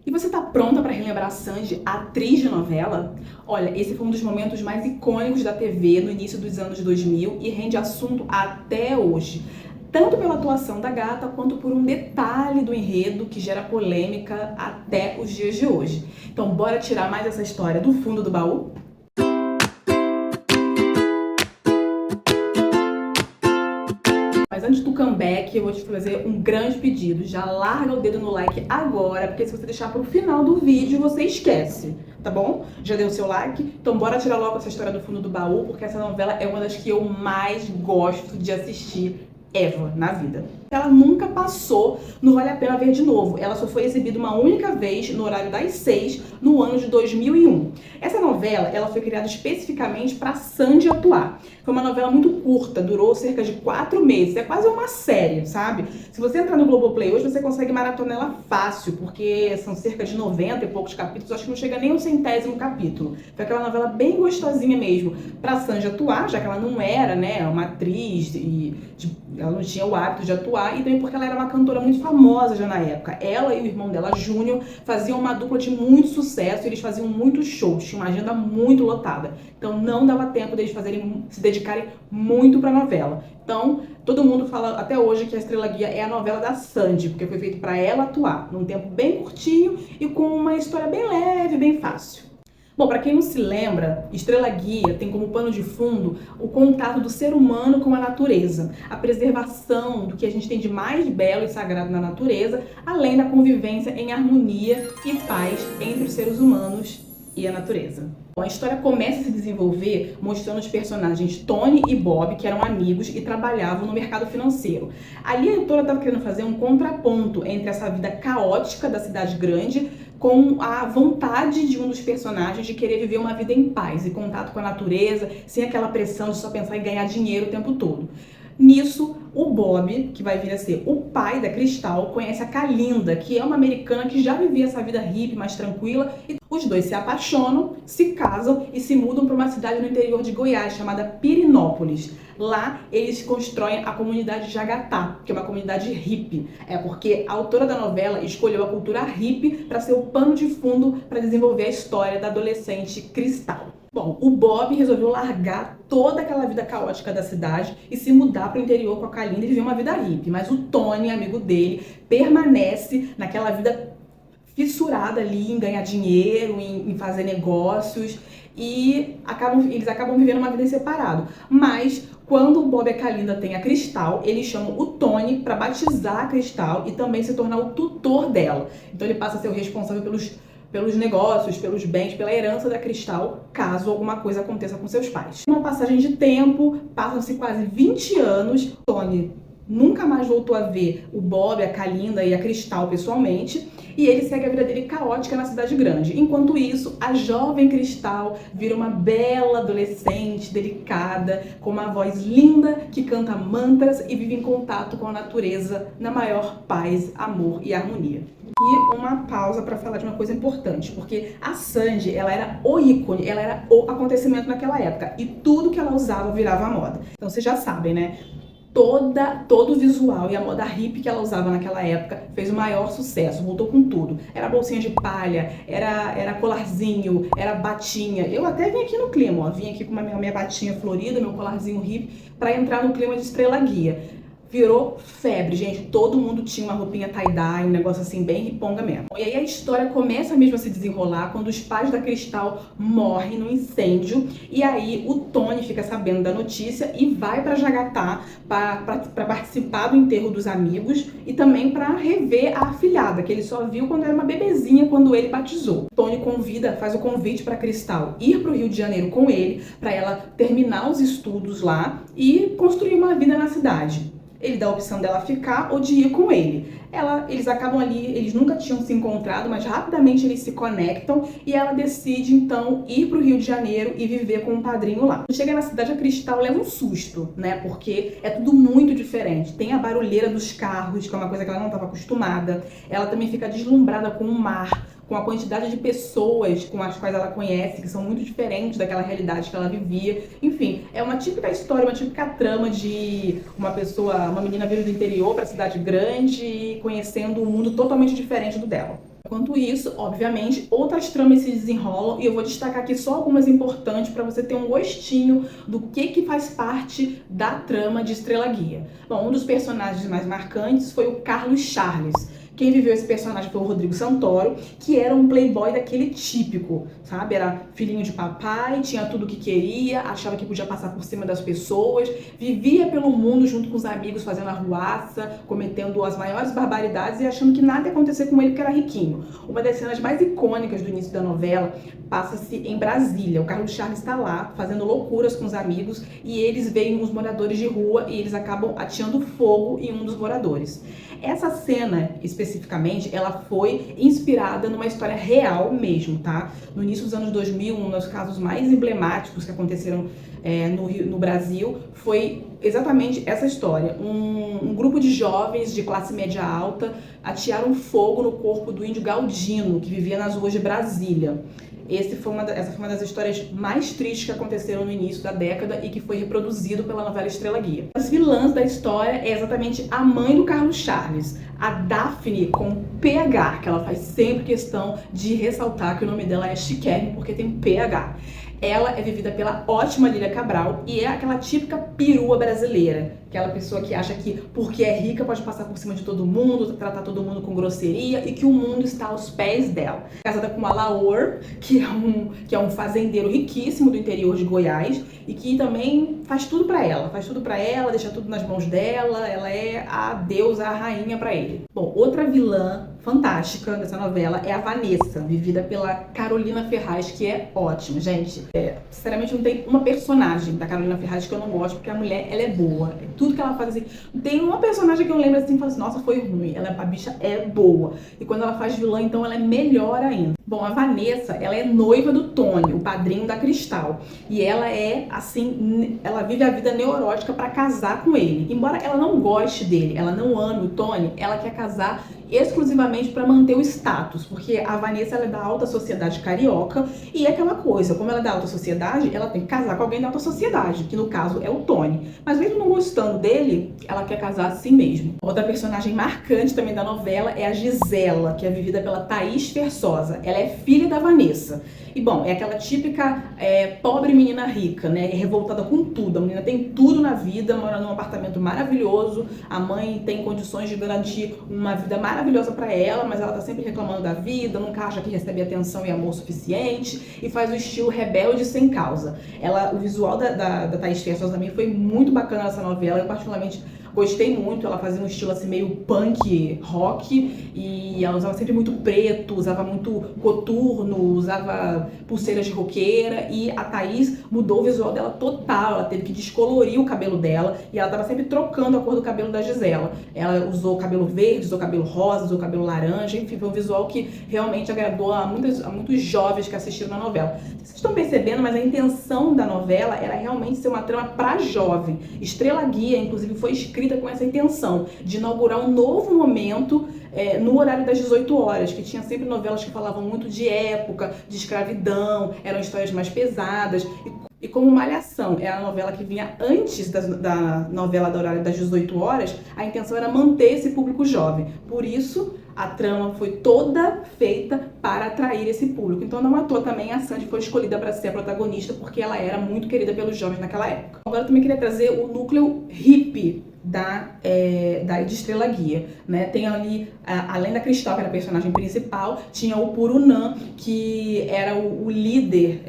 E você tá pronta para relembrar a Sandy, atriz de novela? Olha, esse foi um dos momentos mais icônicos da TV no início dos anos 2000 e rende assunto até hoje. Tanto pela atuação da gata, quanto por um detalhe do enredo que gera polêmica até os dias de hoje. Então bora tirar mais essa história do fundo do baú? Mas antes do comeback, eu vou te fazer um grande pedido. Já larga o dedo no like agora, porque se você deixar pro final do vídeo, você esquece, tá bom? Já deu o seu like? Então bora tirar logo essa história do fundo do baú, porque essa novela é uma das que eu mais gosto de assistir na vida. Ela nunca passou no Vale a Pena Ver de Novo. Ela só foi exibida uma única vez no horário das 6, no ano de 2001. Essa novela, ela foi criada especificamente para Sandy atuar. Foi uma novela muito curta, durou cerca de 4 meses. É quase uma série, sabe? Se você entrar no Globoplay hoje, você consegue maratonar ela fácil, porque são cerca de 90 e poucos capítulos. Acho que não chega nem ao 100º capítulo. Foi aquela novela bem gostosinha mesmo para Sandy atuar, já que ela não era, né, uma atriz e ela não tinha o hábito de atuar, e também porque ela era uma cantora muito famosa já na época. Ela e o irmão dela, Júnior, faziam uma dupla de muito sucesso, eles faziam muitos shows, tinha uma agenda muito lotada. Então não dava tempo deles se dedicarem muito pra novela. Então, todo mundo fala até hoje que a Estrela Guia é a novela da Sandy, porque foi feito pra ela atuar, num tempo bem curtinho e com uma história bem leve, bem fácil. Bom, para quem não se lembra, Estrela Guia tem como pano de fundo o contato do ser humano com a natureza, a preservação do que a gente tem de mais belo e sagrado na natureza, além da convivência em harmonia e paz entre os seres humanos e a natureza. Bom, a história começa a se desenvolver mostrando os personagens Tony e Bob, que eram amigos e trabalhavam no mercado financeiro. Ali a autora estava querendo fazer um contraponto entre essa vida caótica da cidade grande com a vontade de um dos personagens de querer viver uma vida em paz e contato com a natureza, sem aquela pressão de só pensar em ganhar dinheiro o tempo todo. Nisso, o Bob, que vai vir a ser o pai da Cristal, conhece a Kalinda, que é uma americana que já vivia essa vida hippie, mais tranquila, e os dois se apaixonam, se casam e se mudam para uma cidade no interior de Goiás, chamada Pirinópolis. Lá, eles constroem a comunidade Jagatá, que é uma comunidade hippie. É porque a autora da novela escolheu a cultura hippie para ser o pano de fundo para desenvolver a história da adolescente Cristal. Bom, o Bob resolveu largar toda aquela vida caótica da cidade e se mudar para o interior com a Kalinda e viver uma vida hippie. Mas o Tony, amigo dele, permanece naquela vida fissurada ali em ganhar dinheiro, em fazer negócios, e eles acabam vivendo uma vida separada. Mas quando o Bob e a Kalinda têm a Cristal, eles chamam o Tony para batizar a Cristal e também se tornar o tutor dela. Então ele passa a ser o responsável pelos negócios, pelos bens, pela herança da Cristal, caso alguma coisa aconteça com seus pais. Uma passagem de tempo, passam-se quase 20 anos, Tony nunca mais voltou a ver o Bob, a Kalinda e a Cristal pessoalmente, e ele segue a vida dele caótica na cidade grande. Enquanto isso, a jovem Cristal vira uma bela adolescente, delicada, com uma voz linda, que canta mantras e vive em contato com a natureza na maior paz, amor e harmonia. E uma pausa para falar de uma coisa importante, porque a Sandy, ela era o ícone, ela era o acontecimento naquela época, e tudo que ela usava virava moda. Então vocês já sabem, né? Todo o visual e a moda hippie que ela usava naquela época fez o maior sucesso, voltou com tudo. Era bolsinha de palha, era colarzinho, era batinha. Eu até vim aqui no clima, ó, vim aqui com minha batinha florida, meu colarzinho hippie, para entrar no clima de Estrela Guia. Virou febre, gente. Todo mundo tinha uma roupinha tie-dye, um negócio assim bem riponga mesmo. E aí a história começa mesmo a se desenrolar quando os pais da Cristal morrem no incêndio. E aí o Tony fica sabendo da notícia e vai pra Jagatá para participar do enterro dos amigos e também para rever a afilhada, que ele só viu quando era uma bebezinha, quando ele batizou. Tony faz o convite para Cristal ir pro Rio de Janeiro com ele, para ela terminar os estudos lá e construir uma vida na cidade. Ele dá a opção dela ficar ou de ir com ele. Eles acabam ali, eles nunca tinham se encontrado, mas rapidamente eles se conectam e ela decide então ir pro Rio de Janeiro e viver com um padrinho lá. Quando chega na cidade, a Cristal leva um susto, né? Porque é tudo muito diferente. Tem a barulheira dos carros, que é uma coisa que ela não estava acostumada. Ela também fica deslumbrada com o mar, com a quantidade de pessoas com as quais ela conhece, que são muito diferentes daquela realidade que ela vivia. Enfim, é uma típica história, uma típica trama de uma menina vindo do interior para a cidade grande, conhecendo um mundo totalmente diferente do dela. Enquanto isso, obviamente, outras tramas se desenrolam e eu vou destacar aqui só algumas importantes para você ter um gostinho do que faz parte da trama de Estrela Guia. Bom, um dos personagens mais marcantes foi o Carlos Charles. Quem viveu esse personagem foi o Rodrigo Santoro, que era um playboy daquele típico, sabe? Era filhinho de papai, tinha tudo o que queria, achava que podia passar por cima das pessoas, vivia pelo mundo junto com os amigos, fazendo arruaça, cometendo as maiores barbaridades e achando que nada ia acontecer com ele porque era riquinho. Uma das cenas mais icônicas do início da novela passa-se em Brasília. O Carlos Charles está lá, fazendo loucuras com os amigos, e eles veem os moradores de rua e eles acabam ateando fogo em um dos moradores. Essa cena, especificamente, ela foi inspirada numa história real mesmo, tá? No início dos anos 2000, um dos casos mais emblemáticos que aconteceram no Brasil foi exatamente essa história. Um grupo de jovens de classe média alta atearam fogo no corpo do índio Galdino, que vivia nas ruas de Brasília. Essa foi uma das histórias mais tristes que aconteceram no início da década e que foi reproduzido pela novela Estrela Guia. As vilãs da história é exatamente a mãe do Carlos Charles, a Daphne com PH, que ela faz sempre questão de ressaltar que o nome dela é chiquérrimo porque tem PH. Ela é vivida pela ótima Lília Cabral e é aquela típica perua brasileira. Aquela pessoa que acha que porque é rica pode passar por cima de todo mundo, tratar todo mundo com grosseria e que o mundo está aos pés dela. Casada com Alaor, que é um fazendeiro riquíssimo do interior de Goiás e que também faz tudo pra ela. Faz tudo pra ela, deixa tudo nas mãos dela, ela é a deusa, a rainha pra ele. Bom, outra vilã fantástica dessa novela é a Vanessa, vivida pela Carolina Ferraz, que é ótima, gente. Sinceramente, não tem uma personagem da Carolina Ferraz que eu não gosto, porque a mulher, ela é boa. Tudo que ela faz, assim, não tem uma personagem que eu lembro assim e falo assim, nossa, foi ruim. A bicha é boa. E quando ela faz vilã, então ela é melhor ainda. Bom, a Vanessa, ela é noiva do Tony, o padrinho da Cristal. E ela é, assim, ela vive a vida neurótica pra casar com ele. Embora ela não goste dele, ela não ame o Tony, ela quer casar exclusivamente para manter o status, porque a Vanessa, ela é da alta sociedade carioca e é aquela coisa, como ela é da alta sociedade, ela tem que casar com alguém da alta sociedade, que no caso é o Tony. Mas mesmo não gostando dele, ela quer casar assim mesmo. Outra personagem marcante também da novela é a Gisela, que é vivida pela Thaís Versosa. Ela é filha da Vanessa. E bom, é aquela típica pobre menina rica, né? Revoltada com tudo. A menina tem tudo na vida, mora num apartamento maravilhoso, a mãe tem condições de garantir uma vida maravilhosa pra ela, mas ela tá sempre reclamando da vida, nunca acha que recebe atenção e amor suficiente e faz o estilo rebelde sem causa. O visual da Thaís Versosa também foi muito bacana nessa novela, eu particularmente gostei muito. Ela fazia um estilo assim meio punk rock e ela usava sempre muito preto, usava muito coturno, usava pulseiras de roqueira, e a Thaís mudou o visual dela total. Ela teve que descolorir o cabelo dela e ela tava sempre trocando a cor do cabelo da Gisela. Ela usou cabelo verde, usou cabelo rosa, usou cabelo laranja, enfim, foi um visual que realmente agradou a muitos jovens que assistiram na novela. Vocês estão percebendo, mas a intenção da novela era realmente ser uma trama pra jovem. Estrela Guia, inclusive, foi escrita com essa intenção de inaugurar um novo momento no horário das 18 horas, que tinha sempre novelas que falavam muito de época, de escravidão, eram histórias mais pesadas. E como Malhação era a novela que vinha antes da novela do horário das 18 horas, a intenção era manter esse público jovem. Por isso, a trama foi toda feita para atrair esse público. Então não à toa também a Sandy foi escolhida para ser a protagonista, porque ela era muito querida pelos jovens naquela época. Agora eu também queria trazer o núcleo hippie de Estrela Guia, né? Tem ali, além da Cristal, que era a personagem principal, tinha o Purunã, que era o líder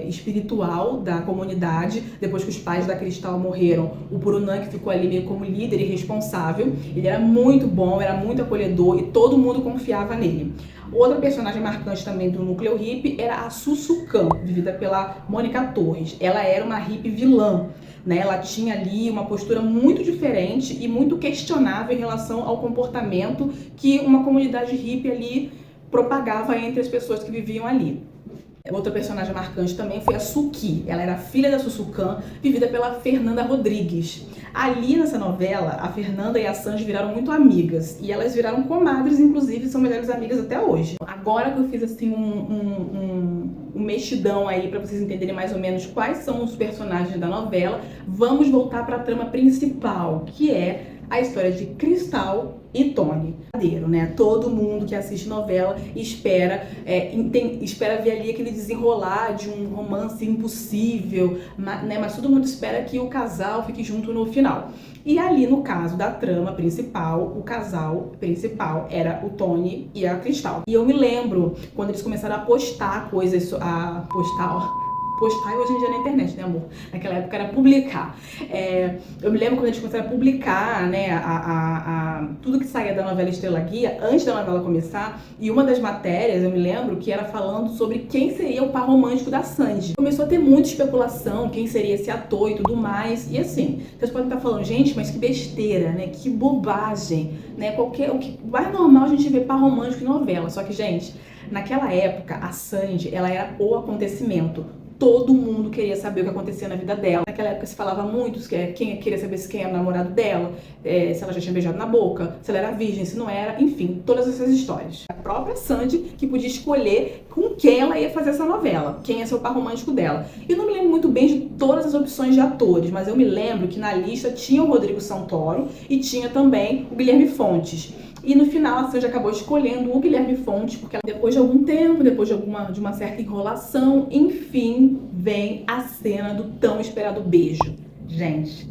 espiritual da comunidade. Depois que os pais da Cristal morreram, o Purunã, que ficou ali meio como líder e responsável, ele era muito bom, era muito acolhedor e todo mundo confiava nele. Outra personagem marcante também do núcleo hippie era a Sussucan, vivida pela Mônica Torres. Ela era uma hippie vilã, né? Ela tinha ali uma postura muito diferente e muito questionável em relação ao comportamento que uma comunidade hippie ali propagava entre as pessoas que viviam ali. Outra personagem marcante também foi a Suki. Ela era filha da Sussucan, vivida pela Fernanda Rodrigues. Ali nessa novela, a Fernanda e a Sandy viraram muito amigas. E elas viraram comadres, inclusive, são melhores amigas até hoje. Agora que eu fiz assim um mexidão aí pra vocês entenderem mais ou menos quais são os personagens da novela, vamos voltar pra trama principal, que é a história de Cristal e Tony. Né? Todo mundo que assiste novela espera ver ali aquele desenrolar de um romance impossível, né? Mas todo mundo espera que o casal fique junto no final. E ali, no caso da trama principal, o casal principal era o Tony e a Cristal. E eu me lembro quando eles começaram a postar coisas, postar e hoje em dia na internet, né, amor? Naquela época era publicar. Eu me lembro quando eles começaram a publicar, né, tudo que saía da novela Estrela Guia, antes da novela começar, e uma das matérias, eu me lembro, que era falando sobre quem seria o par romântico da Sandy. Começou a ter muita especulação, quem seria esse ator e tudo mais, e assim, vocês podem estar falando, gente, mas que besteira, né, que bobagem, né, o que mais normal a gente ver par romântico em novela, só que, gente, naquela época, a Sandy, ela era o acontecimento. Todo mundo queria saber o que acontecia na vida dela. Naquela época se falava muito quem queria saber se quem era o namorado dela, se ela já tinha beijado na boca, se ela era virgem, se não era, enfim, todas essas histórias. A própria Sandy que podia escolher com quem ela ia fazer essa novela, quem ia ser o par romântico dela. E eu não me lembro muito bem de todas as opções de atores, mas eu me lembro que na lista tinha o Rodrigo Santoro e tinha também o Guilherme Fontes. E no final a Sandy acabou escolhendo o Guilherme Fontes, porque depois de algum tempo, depois de uma certa enrolação, enfim, vem a cena do tão esperado beijo. Gente,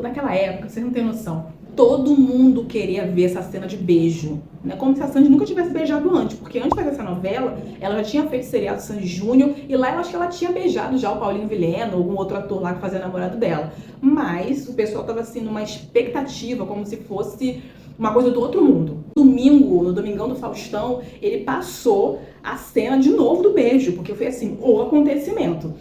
naquela época, vocês não têm noção, todo mundo queria ver essa cena de beijo. Né? Como se a Sandy nunca tivesse beijado antes, porque antes de fazer essa novela, ela já tinha feito seriado Sandy Júnior, e lá eu acho que ela tinha beijado já o Paulinho Vilhena, ou algum outro ator lá que fazia namorado dela. Mas o pessoal tava assim numa expectativa, como se fosse uma coisa do outro mundo. Domingo, no Domingão do Faustão, ele passou a cena de novo do beijo, porque foi assim, o acontecimento.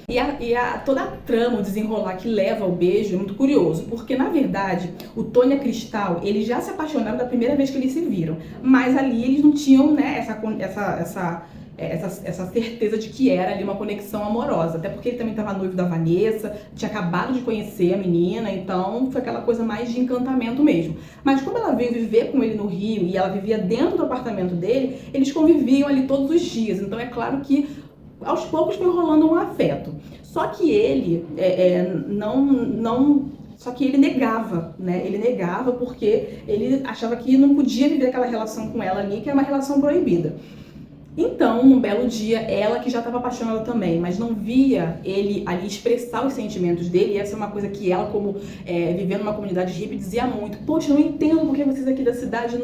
Toda a trama, o desenrolar que leva ao beijo é muito curioso, porque na verdade, o Tony e a Cristal, eles já se apaixonaram da primeira vez que eles se viram, mas ali eles não tinham, né, essa certeza de que era ali uma conexão amorosa, até porque ele também estava noivo da Vanessa, tinha acabado de conhecer a menina, então foi aquela coisa mais de encantamento mesmo. Mas como ela veio viver com ele no Rio e ela vivia dentro do apartamento dele, eles conviviam ali todos os dias, então é claro que aos poucos foi rolando um afeto. Só que ele Só que ele negava, né? Ele negava porque ele achava que não podia viver aquela relação com ela ali, que é uma relação proibida. Então, num belo dia, ela que já estava apaixonada também, mas não via ele ali expressar os sentimentos dele, e essa é uma coisa que ela, como vivendo numa comunidade hippie, dizia muito. Poxa, eu não entendo porque vocês aqui da cidade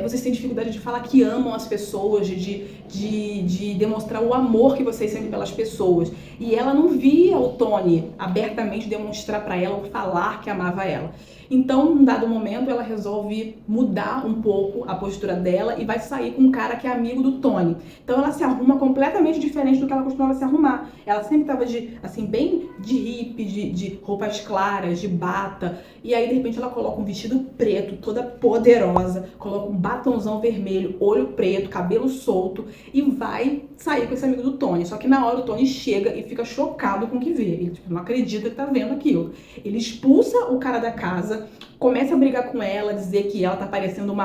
vocês têm dificuldade de falar que amam as pessoas, de demonstrar o amor que vocês sentem pelas pessoas. E ela não via o Tony abertamente demonstrar para ela ou falar que amava ela. Então, num dado momento, ela resolve mudar um pouco a postura dela e vai sair com um cara que é amigo do Tony. Então ela se arruma completamente diferente do que ela costumava se arrumar. Ela sempre tava bem de hippie, de roupas claras, de bata. E aí, de repente, ela coloca um vestido preto, toda poderosa, coloca um batonzão vermelho, olho preto, cabelo solto e vai sair com esse amigo do Tony. Só que na hora o Tony chega e fica chocado com o que vê. Ele não acredita que tá vendo aquilo. Ele expulsa o cara da casa, começa a brigar com ela, dizer que ela tá parecendo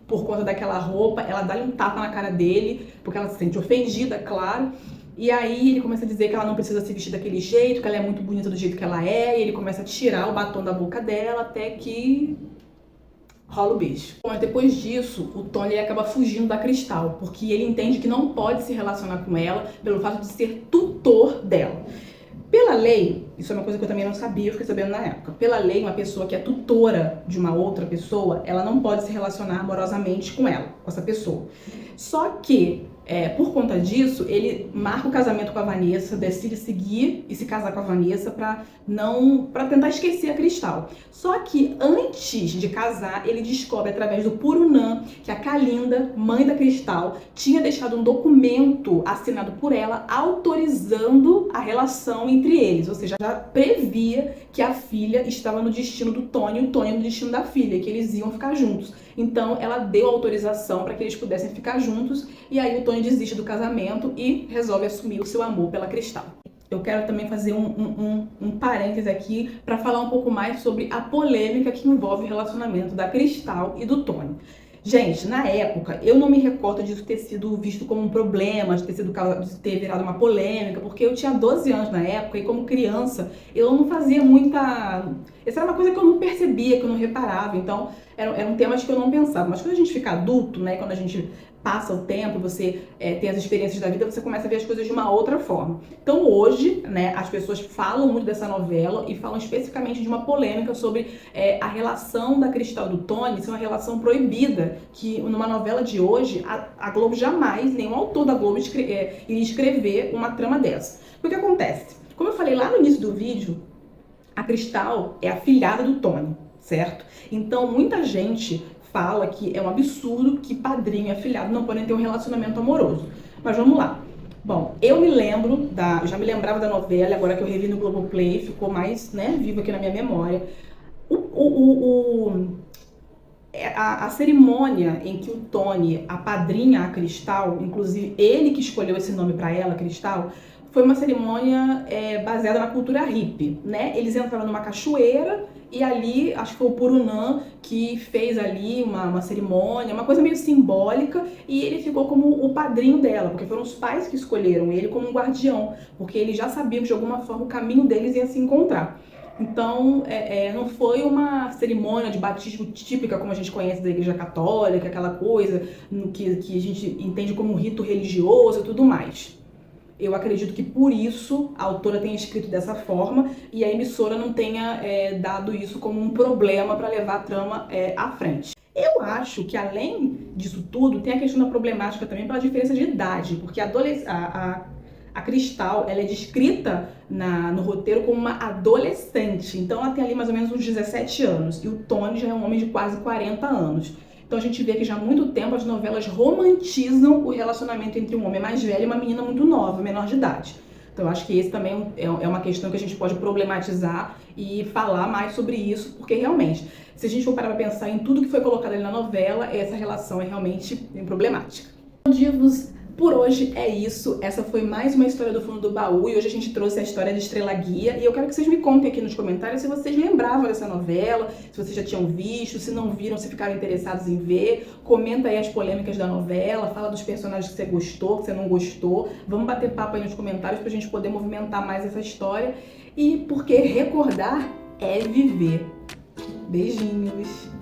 por conta daquela roupa, ela dá-lhe um tapa na cara dele, porque ela se sente ofendida, claro. E aí ele começa a dizer que ela não precisa se vestir daquele jeito, que ela é muito bonita do jeito que ela é, e ele começa a tirar o batom da boca dela, até que rola o beijo. Mas depois disso, o Tony acaba fugindo da Cristal, porque ele entende que não pode se relacionar com ela pelo fato de ser tutor dela. Pela lei, isso é uma coisa que eu também não sabia, eu fiquei sabendo na época. Pela lei, uma pessoa que é tutora de uma outra pessoa, ela não pode se relacionar amorosamente com ela, com essa pessoa. Só que, por conta disso, ele marca o casamento com a Vanessa, decide seguir e se casar com a Vanessa pra tentar esquecer a Cristal. Só que antes de casar, ele descobre através do Purunã que a Kalinda, mãe da Cristal, tinha deixado um documento assinado por ela autorizando a relação entre eles, ou seja, já previa que a filha estava no destino do Tony e o Tony no destino da filha, que eles iam ficar juntos. Então ela deu autorização para que eles pudessem ficar juntos e aí o Tony desiste do casamento e resolve assumir o seu amor pela Cristal. Eu quero também fazer um parêntese aqui para falar um pouco mais sobre a polêmica que envolve o relacionamento da Cristal e do Tony. Gente, na época, eu não me recordo disso ter sido visto como um problema, de ter virado uma polêmica, porque eu tinha 12 anos na época e como criança eu não fazia muita... Essa era uma coisa que eu não percebia, que eu não reparava, então eram temas que eu não pensava. Mas quando a gente fica adulto, né, quando a gente passa o tempo, você tem as experiências da vida, você começa a ver as coisas de uma outra forma. Então hoje, né, as pessoas falam muito dessa novela e falam especificamente de uma polêmica sobre a relação da Cristal e do Tony ser uma relação proibida, que numa novela de hoje, a Globo jamais, nenhum autor da Globo iria escrever uma trama dessa. O que acontece? Como eu falei lá no início do vídeo, a Cristal é a filhada do Tony, certo? Então muita gente fala que é um absurdo que padrinho e afilhado não podem ter um relacionamento amoroso. Mas vamos lá. Bom, eu já me lembrava da novela, agora que eu revi no Globoplay, ficou mais, né, vivo aqui na minha memória. A cerimônia em que o Tony apadrinha a Cristal, inclusive ele que escolheu esse nome para ela, Cristal, foi uma cerimônia baseada na cultura hippie, né? Eles entraram numa cachoeira e ali, acho que foi o Purunã que fez ali uma cerimônia, uma coisa meio simbólica, e ele ficou como o padrinho dela, porque foram os pais que escolheram ele como um guardião, porque eles já sabiam que de alguma forma o caminho deles ia se encontrar. Então, não foi uma cerimônia de batismo típica como a gente conhece da Igreja Católica, aquela coisa que a gente entende como um rito religioso e tudo mais. Eu acredito que por isso a autora tenha escrito dessa forma e a emissora não tenha dado isso como um problema para levar a trama à frente. Eu acho que além disso tudo, tem a questão da problemática também pela diferença de idade, porque a Cristal, ela é descrita no roteiro como uma adolescente, então ela tem ali mais ou menos uns 17 anos, e o Tony já é um homem de quase 40 anos. Então a gente vê que já há muito tempo as novelas romantizam o relacionamento entre um homem mais velho e uma menina muito nova, menor de idade. Então eu acho que esse também é uma questão que a gente pode problematizar e falar mais sobre isso, porque realmente, se a gente for parar para pensar em tudo que foi colocado ali na novela, essa relação é realmente bem problemática. Divos, por hoje é isso. Essa foi mais uma história do fundo do baú e hoje a gente trouxe a história de Estrela Guia e eu quero que vocês me contem aqui nos comentários se vocês lembravam dessa novela, se vocês já tinham visto, se não viram, se ficaram interessados em ver. Comenta aí as polêmicas da novela, fala dos personagens que você gostou, que você não gostou. Vamos bater papo aí nos comentários pra gente poder movimentar mais essa história e porque recordar é viver. Beijinhos!